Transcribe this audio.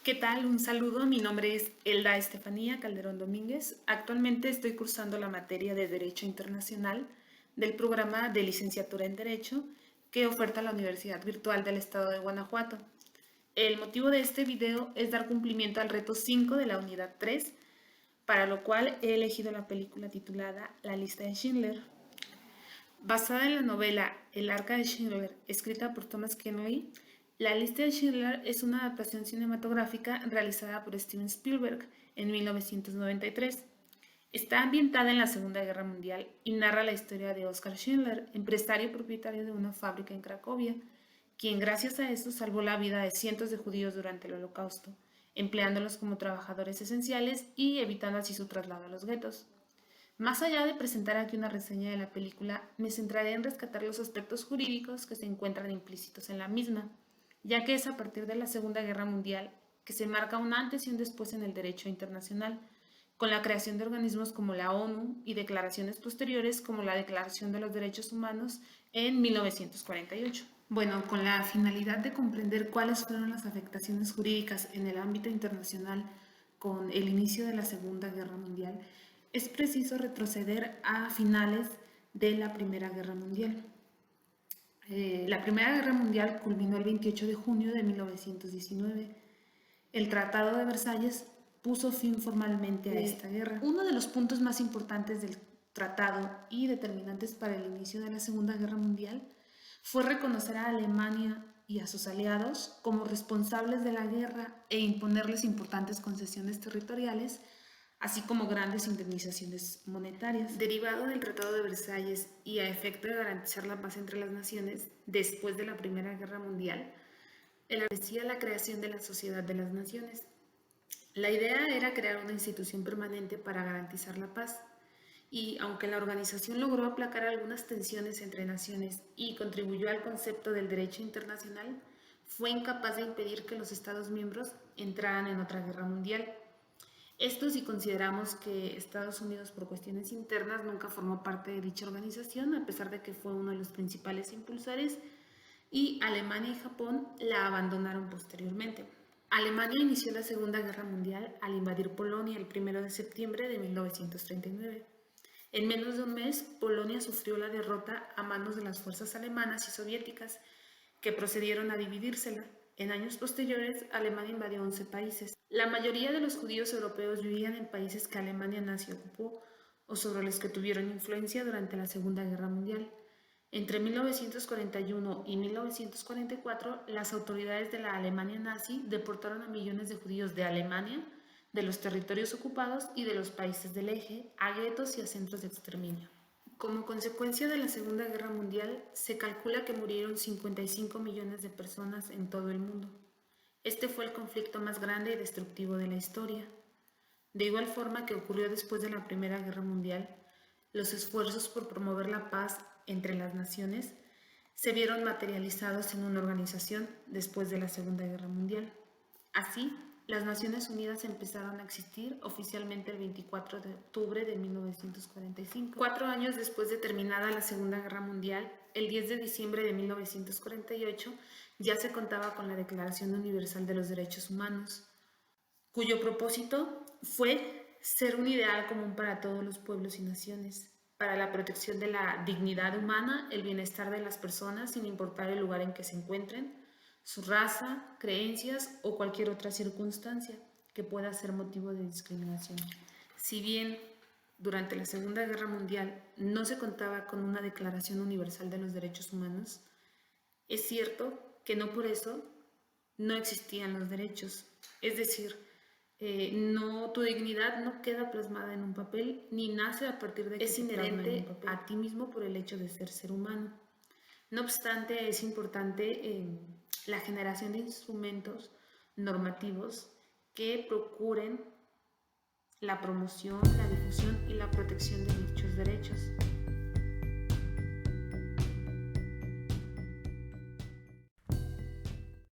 ¿Qué tal? Un saludo, mi nombre es Elda Estefanía Calderón Domínguez. Actualmente estoy cursando la materia de Derecho Internacional del programa de licenciatura en Derecho que oferta la Universidad Virtual del Estado de Guanajuato. El motivo de este video es dar cumplimiento al reto 5 de la unidad 3, para lo cual he elegido la película titulada La lista de Schindler. Basada en la novela El arca de Schindler, escrita por Thomas Kennedy, La lista de Schindler es una adaptación cinematográfica realizada por Steven Spielberg en 1993. Está ambientada en la Segunda Guerra Mundial y narra la historia de Oskar Schindler, empresario propietario de una fábrica en Cracovia, quien gracias a eso salvó la vida de cientos de judíos durante el Holocausto, empleándolos como trabajadores esenciales y evitando así su traslado a los guetos. Más allá de presentar aquí una reseña de la película, me centraré en rescatar los aspectos jurídicos que se encuentran implícitos en la misma, ya que es a partir de la Segunda Guerra Mundial que se marca un antes y un después en el derecho internacional, con la creación de organismos como la ONU y declaraciones posteriores como la Declaración de los Derechos Humanos en 1948. Bueno, con la finalidad de comprender cuáles fueron las afectaciones jurídicas en el ámbito internacional con el inicio de la Segunda Guerra Mundial, es preciso retroceder a finales de la Primera Guerra Mundial. La Primera Guerra Mundial culminó el 28 de junio de 1919. El Tratado de Versalles puso fin formalmente a esta guerra. Uno de los puntos más importantes del tratado y determinantes para el inicio de la Segunda Guerra Mundial fue reconocer a Alemania y a sus aliados como responsables de la guerra e imponerles importantes concesiones territoriales, así como grandes indemnizaciones monetarias. Derivado del Tratado de Versalles y a efecto de garantizar la paz entre las naciones después de la Primera Guerra Mundial, establecía la creación de la Sociedad de las Naciones. La idea era crear una institución permanente para garantizar la paz, y aunque la organización logró aplacar algunas tensiones entre naciones y contribuyó al concepto del derecho internacional, fue incapaz de impedir que los Estados miembros entraran en otra guerra mundial. Esto si consideramos que Estados Unidos por cuestiones internas nunca formó parte de dicha organización, a pesar de que fue uno de los principales impulsores, y Alemania y Japón la abandonaron posteriormente. Alemania inició la Segunda Guerra Mundial al invadir Polonia el 1 de septiembre de 1939. En menos de un mes, Polonia sufrió la derrota a manos de las fuerzas alemanas y soviéticas, que procedieron a dividírsela. En años posteriores, Alemania invadió 11 países. La mayoría de los judíos europeos vivían en países que Alemania nazi ocupó o sobre los que tuvieron influencia durante la Segunda Guerra Mundial. Entre 1941 y 1944, las autoridades de la Alemania nazi deportaron a millones de judíos de Alemania, de los territorios ocupados y de los países del eje a guetos y a centros de exterminio. Como consecuencia de la Segunda Guerra Mundial, se calcula que murieron 55 millones de personas en todo el mundo. Este fue el conflicto más grande y destructivo de la historia. De igual forma que ocurrió después de la Primera Guerra Mundial, los esfuerzos por promover la paz entre las naciones se vieron materializados en una organización después de la Segunda Guerra Mundial. Así, las Naciones Unidas empezaron a existir oficialmente el 24 de octubre de 1945. 4 años después de terminada la Segunda Guerra Mundial, el 10 de diciembre de 1948, ya se contaba con la Declaración Universal de los Derechos Humanos, cuyo propósito fue ser un ideal común para todos los pueblos y naciones, para la protección de la dignidad humana, el bienestar de las personas sin importar el lugar en que se encuentren, su raza, creencias o cualquier otra circunstancia que pueda ser motivo de discriminación. Si bien durante la Segunda Guerra Mundial no se contaba con una Declaración Universal de los Derechos Humanos, es cierto que no por eso no existían los derechos. Es decir, tu dignidad no queda plasmada en un papel ni nace a partir de que es inherente a ti mismo por el hecho de ser humano. No obstante, es importante la generación de instrumentos normativos que procuren la promoción, la difusión y la protección de dichos derechos.